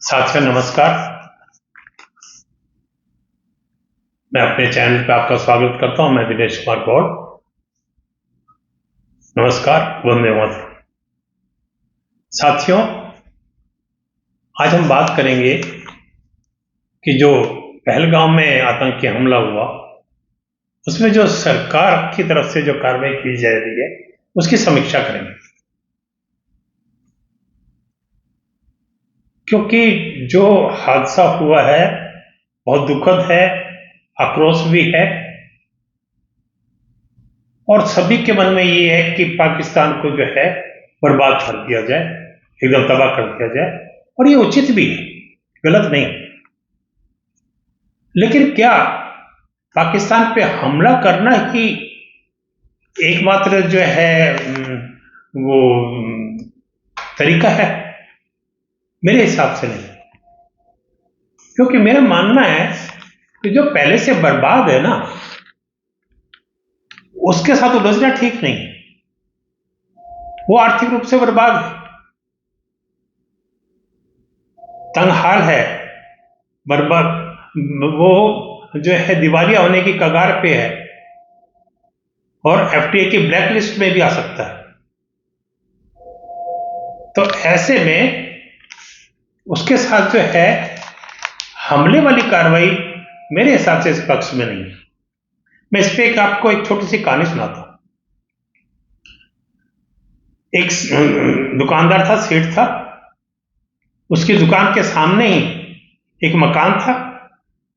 साथियों नमस्कार। मैं अपने चैनल पे आपका स्वागत करता हूं। मैं दिनेश कुमार गौड़। नमस्कार, वंदे मातरम। साथियों, आज हम बात करेंगे कि जो पहलगाम में आतंकी हमला हुआ उसमें जो सरकार की तरफ से जो कार्रवाई की जा रही है उसकी समीक्षा करेंगे, क्योंकि जो हादसा हुआ है बहुत दुखद है, आक्रोश भी है और सभी के मन में ये है कि पाकिस्तान को जो है बर्बाद कर दिया जाए, एकदम तबाह कर दिया जाए। और ये उचित भी है, गलत नहीं। लेकिन क्या पाकिस्तान पे हमला करना ही एकमात्र जो है वो तरीका है? मेरे हिसाब से नहीं, क्योंकि मेरा मानना है कि जो पहले से बर्बाद है ना उसके साथ उलझना ठीक नहीं। वो आर्थिक रूप से बर्बाद है, तंगहाल है, बर्बाद, वो जो है दिवालिया होने की कगार पे है और एफटीए की ब्लैक लिस्ट में भी आ सकता है। तो ऐसे में उसके साथ जो है हमले वाली कार्रवाई मेरे हिसाब से इस पक्ष में नहीं है। मैं इस पे आपको एक छोटी सी कहानी सुनाता हूं। एक दुकानदार था, सेठ था। उसकी दुकान के सामने ही एक मकान था,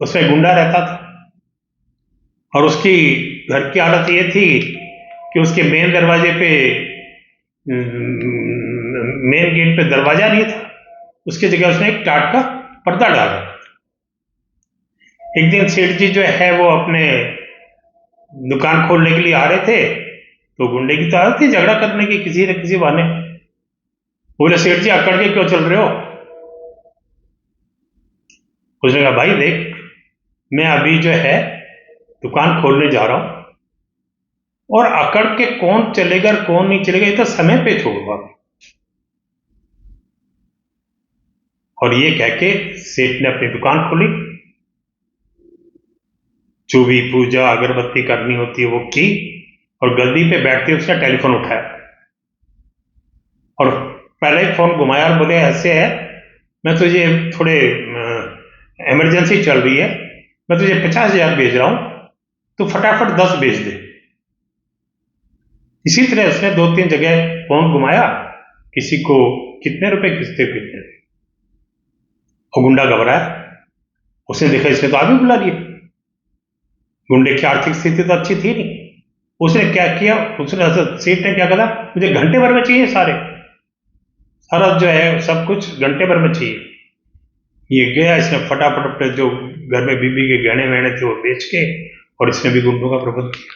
उसमें गुंडा रहता था और उसकी घर की हालत ये थी कि उसके मेन दरवाजे पे, मेन गेट पे दरवाजा नहीं था, उसकी जगह उसने एक टाट का पर्दा डाला। एक दिन सेठ जी जो है वो अपने दुकान खोलने के लिए आ रहे थे, तो गुंडे की तो आदत थी झगड़ा करने की किसी न किसी बहाने। बोले, सेठ जी अकड़ के क्यों चल रहे हो? उसने कहा, भाई देख, मैं अभी जो है दुकान खोलने जा रहा हूं और अकड़ के कौन चलेगा कौन नहीं चलेगा ये तो समय पे छोड़ूंगा। और ये कह के सेठ ने अपनी दुकान खोली, जो भी पूजा अगरबत्ती करनी होती है वो की और गद्दी पे बैठते उसने टेलीफोन उठाया और पहले ही फोन घुमाया और बोले, ऐसे है, मैं तुझे थोड़े इमरजेंसी चल रही है, मैं तुझे 50,000 भेज रहा हूं, तू फटाफट 10 भेज दे। इसी तरह उसने 2-3 जगह फोन घुमाया, किसी को कितने रुपए, किससे कितने। और गुंडा घबराया, उसने देखा इसने तो आदमी बुला लिया। गुंडे की आर्थिक स्थिति तो अच्छी थी नहीं। उसने क्या किया, उसने सेठ ने क्या कहा, मुझे घंटे भर में चाहिए, सारा जो है सब कुछ घंटे भर में चाहिए। ये गया, इसने फटाफट अपने जो घर में बीबी के गहने वहने थे वो बेच के और इसने भी गुंडों का प्रबंध किया।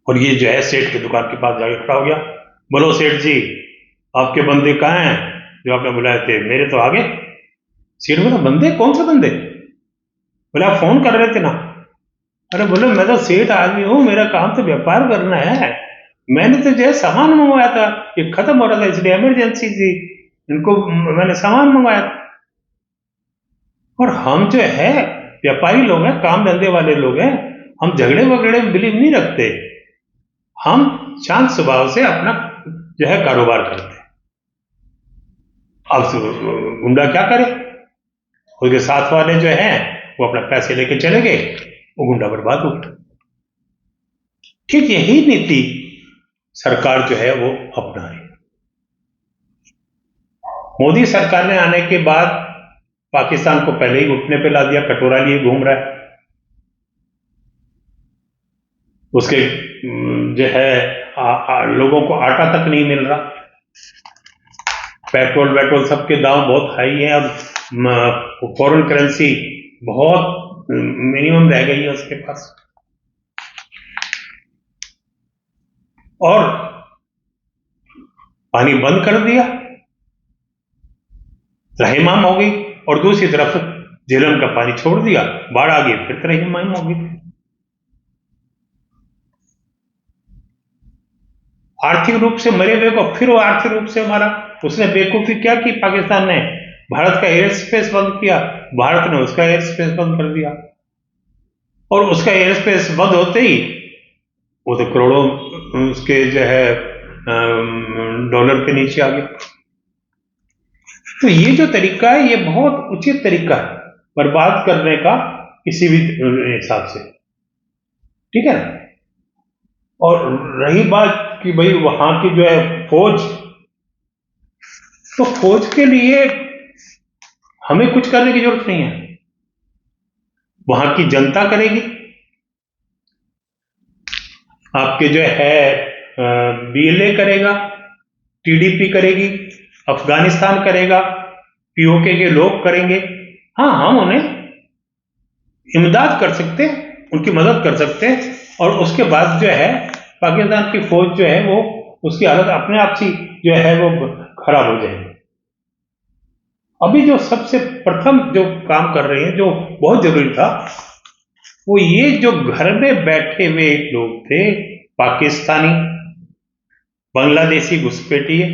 और ये जो है सेठ की दुकान के पास जाके खड़ा हो गया। बोलो सेठ जी, आपके बंदे कहाँ हैं जो आपने बुलाए थे? मेरे तो आगे। सेठ बोला, बंदे? कौन से बंदे? बोले, आप फोन कर रहे थे ना। अरे बोले, मैं तो सेठ आदमी हूं, मेरा काम तो व्यापार करना है, मैंने तो जो है सामान मंगवाया था, ये खत्म हो रहा था इसलिए इमरजेंसी थी, इनको मैंने सामान मंगवाया था। और हम जो है व्यापारी लोग हैं, काम धंधे वाले लोग हैं, हम झगड़े वगड़े में बिलीव नहीं रखते, हम शांत स्वभाव से अपना जो है कारोबार करते हैं। अब गुंडा क्या करे, उसके साथ वाले जो हैं वो अपना पैसे लेके चले गए, वो गुंडा बर्बाद हो गया। ठीक यही नीति सरकार जो है वो अपना रही। मोदी सरकार ने आने के बाद पाकिस्तान को पहले ही घुटने पे ला दिया, कटोरा लिए घूम रहा है। उसके जो है लोगों को आटा तक नहीं मिल रहा, पेट्रोल सबके दाम बहुत हाई है और फॉरेन करेंसी बहुत मिनिमम रह गई है उसके पास। और पानी बंद कर दिया, रहीमाम हो गई, और दूसरी तरफ झेलम का पानी छोड़ दिया, बाढ़ आ गई, फिर रहीमाम हो गई। आर्थिक रूप से मरे हुए को फिर वो आर्थिक रूप से मारा। उसने बेवकूफ़ी क्या की, पाकिस्तान ने भारत का एयर स्पेस बंद किया, भारत ने उसका एयर स्पेस बंद कर दिया, और उसका एयर स्पेस बंद होते ही वो तो करोड़ों उसके जो है डॉलर के नीचे आ गया। तो ये जो तरीका है ये बहुत उचित तरीका है बर्बाद करने का किसी भी हिसाब से, ठीक है। और रही बात कि भाई वहां की जो है फौज, तो फौज के लिए हमें कुछ करने की जरूरत नहीं है, वहां की जनता करेगी। आपके जो है बीएलए करेगा, टीडीपी करेगी, अफगानिस्तान करेगा, पीओके के लोग करेंगे। हाँ, हम उन्हें इमदाद कर सकते हैं, उनकी मदद कर सकते हैं, और उसके बाद जो है पाकिस्तान की फौज जो है वो उसकी हालत अपने आप ही जो है वो खराब हो जाएगी। अभी जो सबसे प्रथम जो काम कर रहे हैं, जो बहुत जरूरी था, वो ये जो घर में बैठे हुए लोग थे, पाकिस्तानी, बांग्लादेशी घुसपैठिए,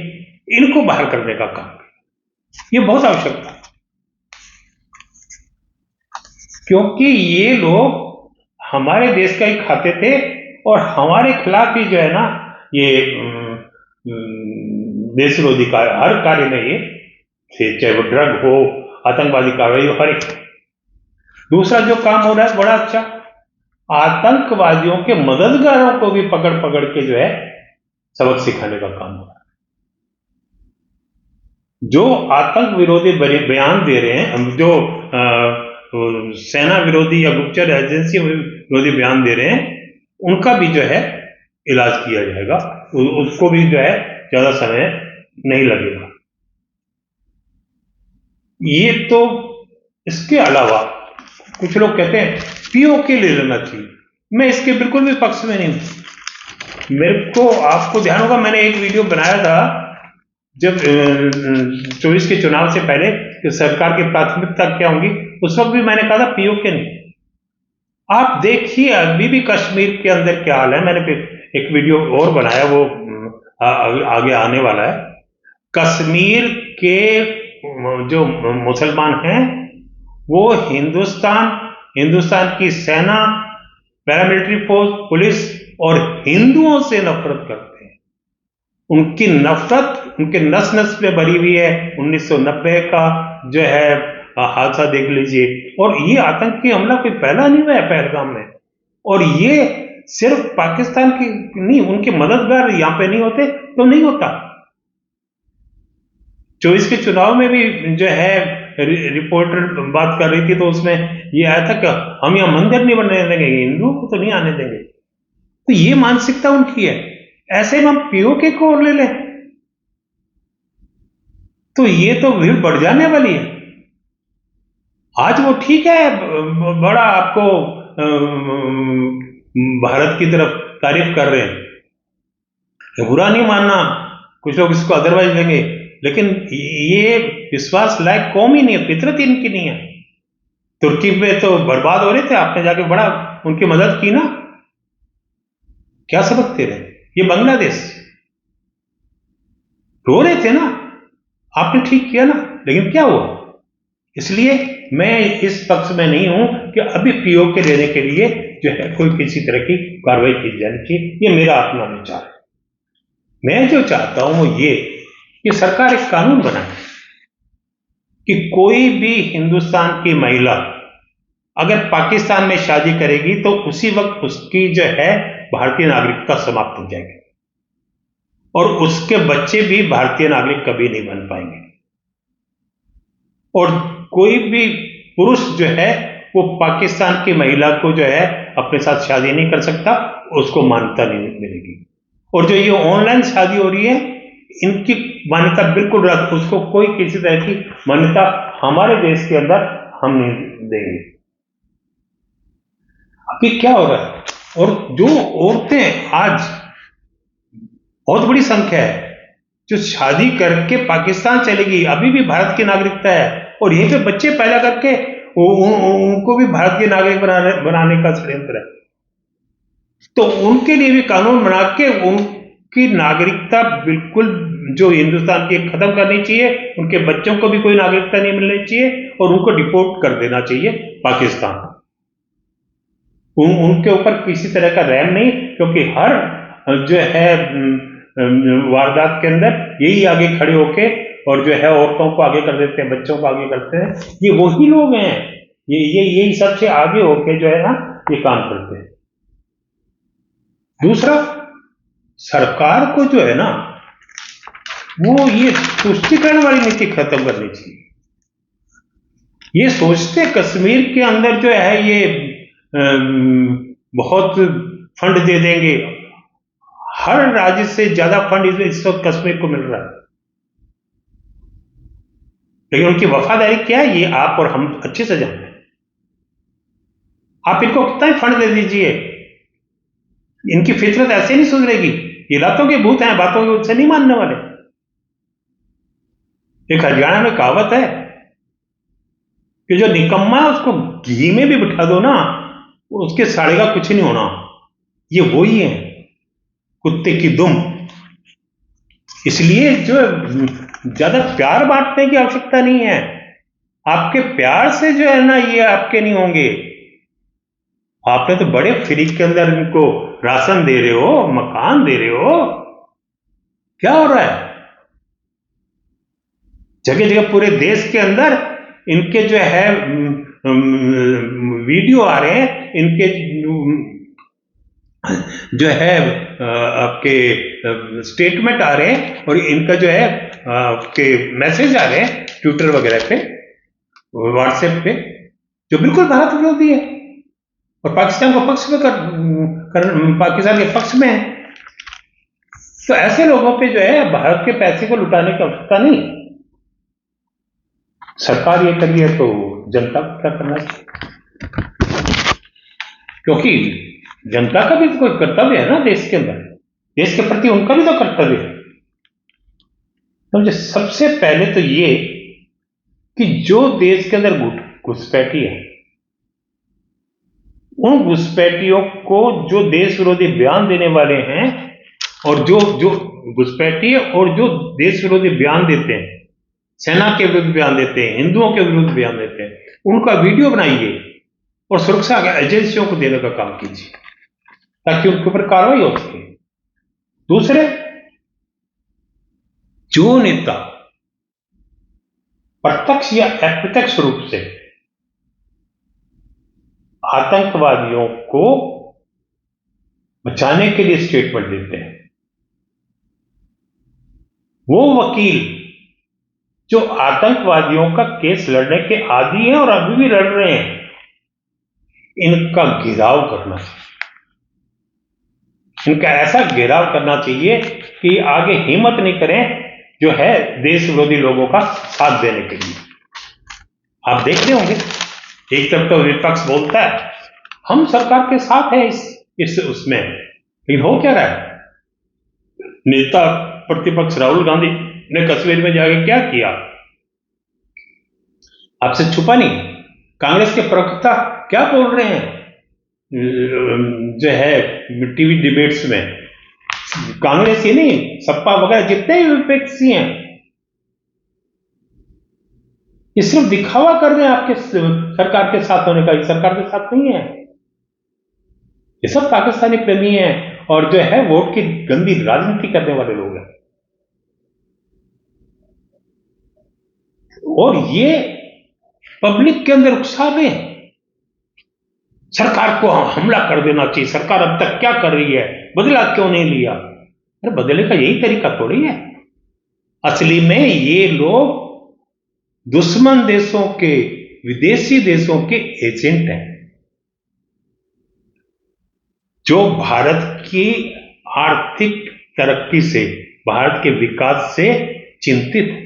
इनको बाहर करने का काम, ये बहुत आवश्यक था, क्योंकि ये लोग हमारे देश का ही खाते थे और हमारे खिलाफ ही जो है ना ये देश विरोधी हर कार्य में ये थे, चाहे वो ड्रग हो, आतंकवादी कार्रवाई हो, हर एक। दूसरा जो काम हो रहा है बड़ा अच्छा, आतंकवादियों के मददगारों को भी पकड़ पकड़ के जो है सबक सिखाने का काम हो रहा है। जो आतंक विरोधी बयान दे रहे हैं, जो सेना विरोधी या गुप्तचर एजेंसी विरोधी बयान दे रहे हैं, उनका भी जो है इलाज किया जाएगा, उसको भी जो है ज्यादा समय नहीं लगेगा। ये तो, इसके अलावा कुछ लोग कहते हैं पीओके ले लेना चाहिए, मैं इसके बिल्कुल भी पक्ष में नहीं हूं। मेरे को, आपको ध्यान होगा, मैंने एक वीडियो बनाया था जब 24 के चुनाव से पहले कि सरकार की प्राथमिकता क्या होंगी, उस वक्त भी मैंने कहा था पीओके नहीं। आप देखिए अभी भी कश्मीर के अंदर क्या हाल है, मैंने एक वीडियो और बनाया, वो आगे आने वाला है। कश्मीर के जो मुसलमान हैं वो हिंदुस्तान की सेना, पैरामिलिट्री फोर्स, पुलिस और हिंदुओं से नफरत करते हैं। उनकी नफरत उनके नस नस में भरी हुई है। 1990 का जो है हादसा देख लीजिए, और ये आतंकी हमला कोई पहला नहीं हुआ है पहलगाम में, और ये सिर्फ पाकिस्तान की नहीं, उनके मददगार यहां पे नहीं होते तो नहीं होता। 24 के चुनाव में भी जो है रिपोर्टर बात कर रही थी, तो उसमें ये आया था कि हम यहां मंदिर नहीं बनने देंगे, हिंदुओं को तो नहीं आने देंगे। तो ये मानसिकता उनकी है। ऐसे में हम पीओके को और ले लें तो ये तो भीड़ बढ़ जाने वाली है। आज वो ठीक है, बड़ा आपको भारत की तरफ तारीफ कर रहे हैं, ये बुरा नहीं मानना, कुछ लोग इसको अदरवाइज लेंगे, लेकिन ये विश्वास लायक कौम ही नहीं है, फितरत इनकी नहीं है। तुर्की में तो बर्बाद हो रहे थे, आपने जाके बड़ा उनकी मदद की ना, क्या सबक दे रहे हैं? ये बांग्लादेश रो रहे थे ना, आपने ठीक किया ना, लेकिन क्या हुआ? इसलिए मैं इस पक्ष में नहीं हूं कि अभी पीओके लेने के लिए जो है कोई किसी तरह की कार्रवाई की जानी चाहिए, ये मेरा अपना विचार है। मैं जो चाहता हूं वो ये कि सरकार एक कानून बनाए कि कोई भी हिंदुस्तान की महिला अगर पाकिस्तान में शादी करेगी तो उसी वक्त उसकी जो है भारतीय नागरिकता समाप्त हो जाएगी, और उसके बच्चे भी भारतीय नागरिक कभी नहीं बन पाएंगे, और कोई भी पुरुष जो है वो पाकिस्तान की महिला को जो है अपने साथ शादी नहीं कर सकता, उसको मान्यता नहीं मिलेगी। और जो ये ऑनलाइन शादी हो रही है, इनकी मान्यता बिल्कुल रद्द, उसको कोई किसी तरह की मान्यता हमारे देश के अंदर हम नहीं देंगे। अभी क्या हो रहा है, और जो औरतें आज बहुत बड़ी संख्या है जो शादी करके पाकिस्तान चलेगी, अभी भी भारत की नागरिकता है, और यहीं पे बच्चे पैदा करके उनको भी भारतीय नागरिक बनाने का षड्यंत्र है। तो उनके लिए भी कानून बना के उनकी नागरिकता बिल्कुल जो हिंदुस्तान की खत्म करनी चाहिए, उनके बच्चों को भी कोई नागरिकता नहीं मिलनी चाहिए और उनको डिपोर्ट कर देना चाहिए पाकिस्तान। उनके ऊपर किसी तरह का रहम नहीं, क्योंकि हर जो है वारदात के अंदर यही आगे खड़े होके और जो है औरतों को आगे कर देते हैं, बच्चों को आगे करते हैं। ये वही लोग हैं, यही सबसे आगे होके जो है ना ये काम करते हैं। दूसरा, सरकार को जो है ना वो ये तुष्टीकरण वाली नीति खत्म करनी चाहिए। ये सोचते कश्मीर के अंदर जो है ये बहुत फंड दे देंगे, हर राज्य से ज्यादा फंड इस वक्त कश्मीर को मिल रहा है, लेकिन उनकी वफादारी क्या है ये आप और हम अच्छे से जानते हैं। आप इनको कितना ही फंड दे दीजिए, इनकी फितरत ऐसे नहीं सुधरेगी। ये लातों के भूत हैं, बातों के भूत से नहीं मानने वाले। एक हरियाणा में कहावत है कि जो निकम्मा है उसको घी में भी बिठा दो ना, उसके साड़े का कुछ नहीं होना। ये वही है, कुत्ते की दुम। इसलिए जो ज्यादा प्यार बांटने की आवश्यकता नहीं है। आपके प्यार से जो है ना ये आपके नहीं होंगे। आपने तो बड़े फ्री के अंदर इनको राशन दे रहे हो, मकान दे रहे हो, क्या हो रहा है? जगह जगह पूरे देश के अंदर इनके जो है वीडियो आ रहे हैं, इनके जो है आपके स्टेटमेंट आ रहे हैं और इनका जो है आपके मैसेज आ रहे हैं ट्विटर वगैरह पे, व्हाट्सएप पे, जो बिल्कुल भारत विरोधी है और पाकिस्तान को पक्ष में पाकिस्तान के पक्ष में है। तो ऐसे लोगों पे जो है भारत के पैसे को लुटाने की आवश्यकता नहीं। सरकार ये कर रही है तो जनता को क्या करना चाहिए? क्योंकि जनता का भी तो कोई कर्तव्य है ना देश के अंदर, देश के प्रति उनका भी तो कर्तव्य है। तो सबसे पहले तो ये कि जो देश के अंदर घुसपैठी है, उन घुसपैठियों को जो देश विरोधी बयान देने वाले हैं और जो घुसपैठी है और जो देश विरोधी बयान देते हैं, सेना के विरुद्ध बयान देते हैं, हिंदुओं के विरुद्ध बयान देते हैं, उनका वीडियो बनाइए और सुरक्षा एजेंसियों को देने का काम कीजिए ताकि उनके ऊपर कार्रवाई हो सके। दूसरे, जो नेता प्रत्यक्ष या अप्रत्यक्ष रूप से आतंकवादियों को बचाने के लिए स्टेटमेंट देते हैं, वो वकील जो आतंकवादियों का केस लड़ने के आदी हैं और अभी भी लड़ रहे हैं, इनका घेराव करना चाहिए। इनका ऐसा घेराव करना चाहिए कि आगे हिम्मत नहीं करें जो है देश विरोधी लोगों का साथ देने के लिए। आप देख रहे होंगे, एक तरफ तो विपक्ष बोलता है हम सरकार के साथ हैं इस उसमें, लेकिन हो क्या रहा है? नेता प्रतिपक्ष राहुल गांधी ने कश्मीर में जाके क्या किया? आपसे छुपा नहीं। कांग्रेस के प्रवक्ता क्या बोल रहे हैं जो है टीवी डिबेट्स में? कांग्रेस ही नहीं, सपा वगैरह जितने भी विपक्षी हैं, ये सिर्फ दिखावा कर रहे हैं आपके सरकार के साथ होने का। ये सरकार के साथ नहीं है, ये सब पाकिस्तानी प्रेमी हैं और जो है वोट की गंदी राजनीति करने वाले लोग हैं। और ये पब्लिक के अंदर उकसा रहे हैं सरकार को हमला कर देना चाहिए, सरकार अब तक क्या कर रही है, बदला क्यों नहीं लिया? अरे बदले का यही तरीका थोड़ी है। असली में ये लोग दुश्मन देशों के, विदेशी देशों के एजेंट हैं जो भारत की आर्थिक तरक्की से, भारत के विकास से चिंतित है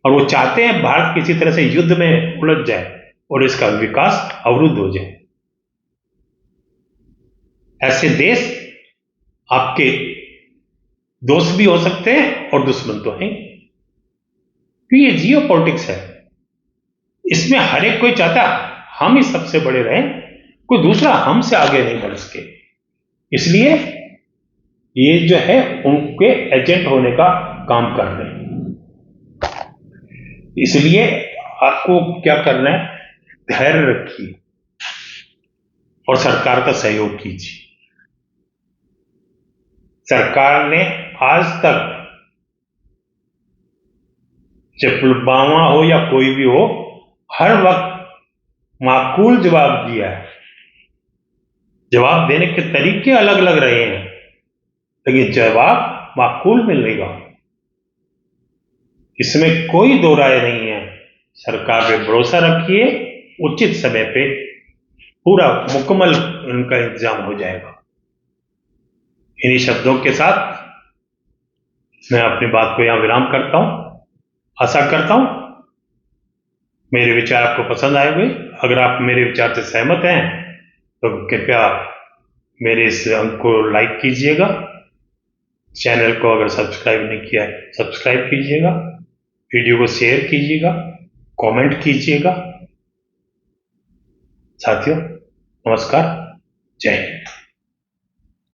और वो चाहते हैं भारत किसी तरह से युद्ध में उलझ जाए और इसका विकास अवरुद्ध हो जाए। ऐसे देश आपके दोस्त भी हो सकते हैं और दुश्मन तो हैं, क्योंकि ये जियो पॉलिटिक्स है। इसमें हर एक कोई चाहता हम ही सबसे बड़े रहें, कोई दूसरा हमसे आगे नहीं बढ़ सके। इसलिए ये जो है उनके एजेंट होने का काम कर रहे हैं। इसलिए आपको क्या करना है, धैर्य रखिए और सरकार का सहयोग कीजिए। सरकार ने आज तक, चाहे पुलवामा हो या कोई भी हो, हर वक्त माकूल जवाब दिया है। जवाब देने के तरीके अलग अलग रहे हैं, लेकिन जवाब माकूल मिलेगा, इसमें कोई दो राय नहीं है। सरकार पे भरोसा रखिए, उचित समय पे पूरा मुकम्मल उनका इंतजाम हो जाएगा। इन्हीं शब्दों के साथ मैं अपनी बात को यहां विराम करता हूं। आशा करता हूं मेरे विचार आपको पसंद आए हुए। अगर आप मेरे विचार से सहमत हैं तो कृपया मेरे इस अंक को लाइक कीजिएगा। चैनल को अगर सब्सक्राइब नहीं किया है सब्सक्राइब कीजिएगा, वीडियो को शेयर कीजिएगा, कमेंट कीजिएगा। साथियों नमस्कार, जय हिंद।